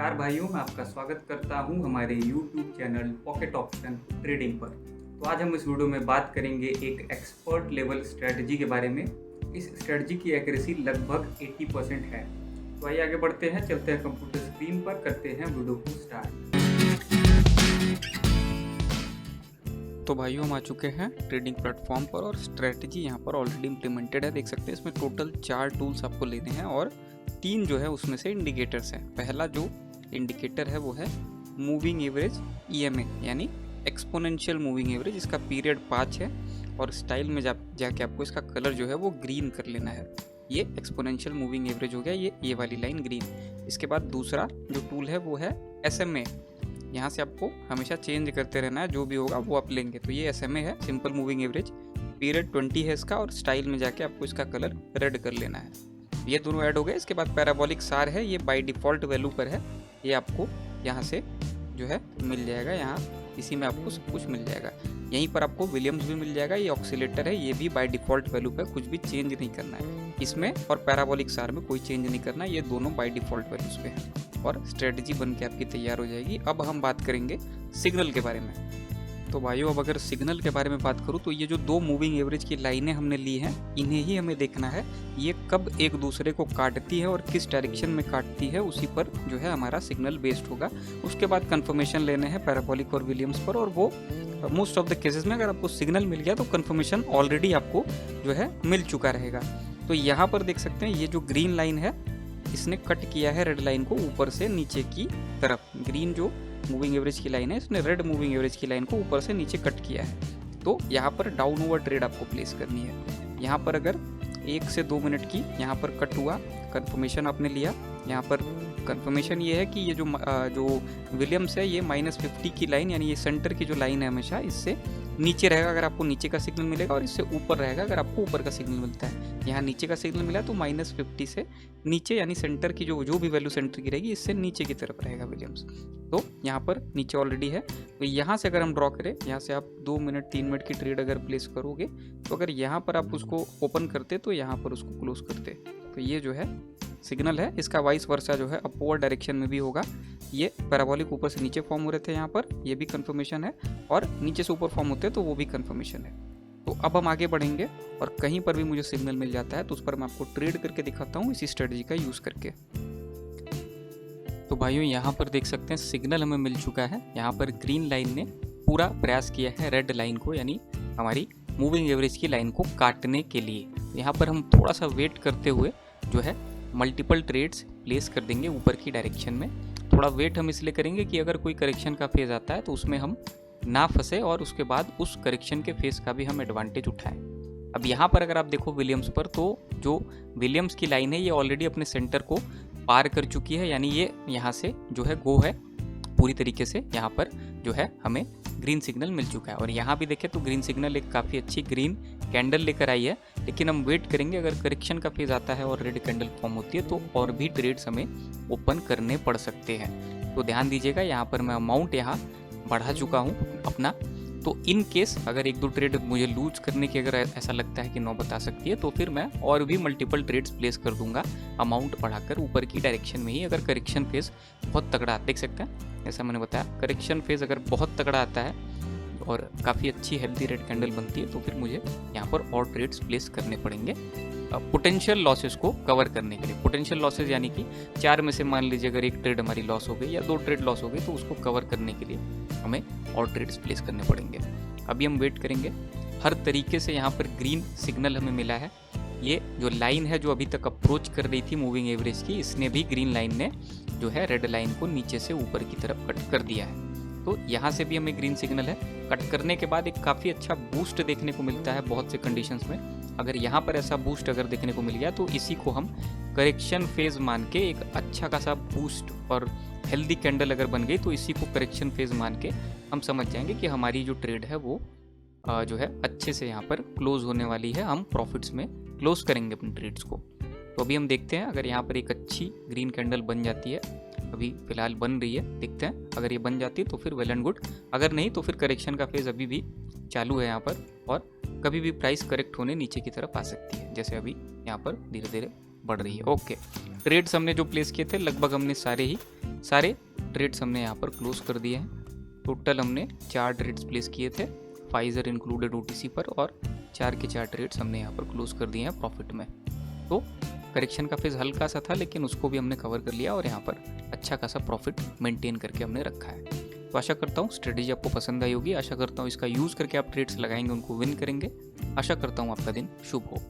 नमस्कार भाइयों, मैं आपका स्वागत करता हूं हमारे YouTube channel pocket option trading पर। तो आज हम इस वीडियो में बात करेंगे एक एक्सपर्ट लेवल स्ट्रेटजी के बारे में। इस स्ट्रेटजी की एक्यूरेसी लगभग 80% है। तो आइए आगे बढ़ते हैं, चलते हैं कंप्यूटर स्क्रीन पर, करते हैं वीडियो को स्टार्ट। तो भाइयों, हम आ चुके हैं ट्रेडिंग प्लेटफॉर्म पर और स्ट्रेटजी यहाँ पर ऑलरेडी इम्प्लीमेंटेड है। देख सकते हैं इसमें टोटल 4 टूल्स आपको लेने हैं और 3 जो है उसमें से इंडिकेटर्स हैं। पहला जो इंडिकेटर है वो है मूविंग एवरेज EMA यानी एक्सपोनेंशियल मूविंग एवरेज। इसका पीरियड 5 है और स्टाइल में जाके आपको इसका कलर जो है वो ग्रीन कर लेना है। ये एक्सपोनेंशियल मूविंग एवरेज हो गया, ये वाली लाइन ग्रीन। इसके बाद दूसरा जो टूल है वो है SMA। यहाँ से आपको हमेशा चेंज करते रहना है, जो भी होगा वो आप लेंगे। तो ये SMA है, सिंपल मूविंग एवरेज, पीरियड 20 है इसका और स्टाइल में जाके आपको इसका कलर रेड कर लेना है। ये दोनों ऐड हो गए। इसके बाद पैराबोलिक सार है, ये बाय डिफ़ॉल्ट वैल्यू पर है, ये आपको यहाँ से जो है मिल जाएगा। यहाँ इसी में आपको सब कुछ मिल जाएगा। यहीं पर आपको विलियम्स भी मिल जाएगा। ये ऑक्सीलेटर है, ये भी बाय डिफ़ॉल्ट वैल्यू पर, कुछ भी चेंज नहीं करना है इसमें। और पैराबोलिक सार में कोई चेंज नहीं करना है, ये दोनों बाय डिफ़ॉल्ट वैल्यूज़ पे है और स्ट्रेटजी बन के आपकी तैयार हो जाएगी। अब हम बात करेंगे सिग्नल के बारे में। तो भाइयों, अब अगर सिग्नल के बारे में बात करूँ तो ये जो 2 मूविंग एवरेज की लाइनें हमने ली हैं, इन्हें ही हमें देखना है ये कब एक दूसरे को काटती है और किस डायरेक्शन में काटती है, उसी पर जो है हमारा सिग्नल बेस्ड होगा। उसके बाद कंफर्मेशन लेने हैं पैराबोलिक और विलियम्स पर, और वो मोस्ट ऑफ द केसेस में अगर आपको सिग्नल मिल गया तो कंफर्मेशन ऑलरेडी आपको जो है मिल चुका रहेगा। तो यहाँ पर देख सकते हैं ये जो ग्रीन लाइन है इसने कट किया है रेड लाइन को ऊपर से नीचे की तरफ। ग्रीन जो मूविंग एवरेज की लाइन है इसने रेड मूविंग एवरेज की लाइन को ऊपर से नीचे कट किया है। तो यहाँ पर डाउन ओवर ट्रेड आपको प्लेस करनी है। यहाँ पर अगर 1 से 2 मिनट की यहाँ पर कट हुआ, कंफर्मेशन आपने लिया। यहाँ पर कंफर्मेशन ये है कि ये जो विलियम्स है ये -50 की लाइन यानी ये सेंटर की जो लाइन है हमेशा इससे नीचे रहेगा अगर आपको नीचे का सिग्नल मिलेगा, और इससे ऊपर रहेगा अगर आपको ऊपर का सिग्नल मिलता है। यहाँ नीचे का सिग्नल मिला तो -50 से नीचे यानी सेंटर की जो भी वैल्यू सेंटर की रहेगी इससे नीचे की तरफ रहेगा विलियम्स। तो यहाँ पर नीचे ऑलरेडी है। तो यहाँ से अगर हम ड्रॉ करें, यहाँ से आप 2 मिनट 3 मिनट की ट्रेड अगर प्लेस करोगे तो अगर यहाँ पर आप उसको ओपन करते तो यहाँ पर उसको क्लोज करते, तो ये जो है सिग्नल है। इसका वाइस वर्सा जो है अपवर्ड डायरेक्शन में भी होगा। ये पैराबोलिक ऊपर से नीचे फॉर्म हो रहे थे यहाँ पर, ये भी कंफर्मेशन है, और नीचे से ऊपर फॉर्म होते हैं तो वो भी कंफर्मेशन है। तो अब हम आगे बढ़ेंगे और कहीं पर भी मुझे सिग्नल मिल जाता है तो उस पर मैं आपको ट्रेड करके दिखाता हूँ इसी स्ट्रेटजी का यूज़ करके। तो भाइयों, यहाँ पर देख सकते हैं सिग्नल हमें मिल चुका है। यहाँ पर ग्रीन लाइन ने पूरा प्रयास किया है रेड लाइन को यानी हमारी मूविंग एवरेज की लाइन को काटने के लिए। यहाँ पर हम थोड़ा सा वेट करते हुए जो है मल्टीपल ट्रेड्स प्लेस कर देंगे ऊपर की डायरेक्शन में। थोड़ा वेट हम इसलिए करेंगे कि अगर कोई करेक्शन का फेज़ आता है तो उसमें हम ना फंसे और उसके बाद उस करेक्शन के फेज़ का भी हम एडवांटेज उठाएं। अब यहाँ पर अगर आप देखो विलियम्स पर, तो जो विलियम्स की लाइन है ये ऑलरेडी अपने सेंटर को पार कर चुकी है, यानी ये यहाँ से जो है गो है पूरी तरीके से। यहाँ पर जो है हमें ग्रीन सिग्नल मिल चुका है और यहाँ भी देखें तो ग्रीन सिग्नल एक काफ़ी अच्छी ग्रीन कैंडल लेकर आई है। लेकिन हम वेट करेंगे, अगर करेक्शन का फेज़ आता है और रेड कैंडल फॉर्म होती है तो और भी ट्रेड्स हमें ओपन करने पड़ सकते हैं। तो ध्यान दीजिएगा, यहाँ पर मैं अमाउंट यहाँ बढ़ा चुका हूँ अपना। तो इन केस अगर 1-2 ट्रेड मुझे लूज करने की अगर ऐसा लगता है कि नौबत आ सकती है तो फिर मैं और भी मल्टीपल ट्रेड्स प्लेस कर दूंगा अमाउंट बढ़ाकर ऊपर की डायरेक्शन में ही। अगर करेक्शन फेज़ बहुत तगड़ा, देख सकते हैं ऐसा मैंने बताया, करेक्शन फेज़ अगर बहुत तगड़ा आता है और काफ़ी अच्छी हेल्दी रेड कैंडल बनती है तो फिर मुझे यहाँ पर और ट्रेड्स प्लेस करने पड़ेंगे पोटेंशियल लॉसेस को कवर करने के लिए। पोटेंशियल लॉसेस यानी कि 4 में से मान लीजिए अगर 1 ट्रेड हमारी लॉस हो गई या 2 ट्रेड लॉस हो गई तो उसको कवर करने के लिए हमें और ट्रेड्स प्लेस करने पड़ेंगे। अभी हम वेट करेंगे। हर तरीके से यहाँ पर ग्रीन सिग्नल हमें मिला है। ये जो लाइन है जो अभी तक अप्रोच कर रही थी मूविंग एवरेज की, इसने भी ग्रीन लाइन ने जो है रेड लाइन को नीचे से ऊपर की तरफ कट कर दिया है। तो यहाँ से भी हमें ग्रीन सिग्नल है। कट करने के बाद एक काफ़ी अच्छा बूस्ट देखने को मिलता है बहुत से कंडीशंस में। अगर यहाँ पर ऐसा बूस्ट अगर देखने को मिल गया तो इसी को हम करेक्शन फेज़ मान के, एक अच्छा खासा बूस्ट और हेल्दी कैंडल अगर बन गई तो इसी को करेक्शन फेज़ मान के हम समझ जाएंगे कि हमारी जो ट्रेड है वो जो है अच्छे से यहाँ पर क्लोज होने वाली है। हम प्रॉफिट्स में क्लोज करेंगे अपने ट्रेड्स को। तो अभी हम देखते हैं अगर यहाँ पर एक अच्छी ग्रीन कैंडल बन जाती है, अभी फ़िलहाल बन रही है, देखते हैं अगर ये बन जाती है तो फिर वेल एंड गुड। अगर नहीं तो फिर करेक्शन का फेज़ अभी भी चालू है यहाँ पर और कभी भी प्राइस करेक्ट होने नीचे की तरफ आ सकती है, जैसे अभी यहाँ पर धीरे धीरे बढ़ रही है। ओके, ट्रेड्स हमने जो प्लेस किए थे लगभग हमने सारे ट्रेड्स हमने यहाँ पर क्लोज कर दिए हैं। टोटल हमने 4 ट्रेड्स प्लेस किए थे, फाइजर इंक्लूडेड OTC पर, और 4 के 4 ट्रेड्स हमने यहाँ पर क्लोज कर दिए हैं प्रॉफिट में। तो करेक्शन का फेज हल्का सा था, लेकिन उसको भी हमने कवर कर लिया और यहाँ पर अच्छा खासा प्रॉफिट मेंटेन करके हमने रखा है। तो आशा करता हूँ स्ट्रेटेजी आपको पसंद आई होगी। आशा करता हूँ इसका यूज़ करके आप ट्रेड्स लगाएंगे, उनको विन करेंगे। आशा करता हूँ आपका दिन शुभ हो।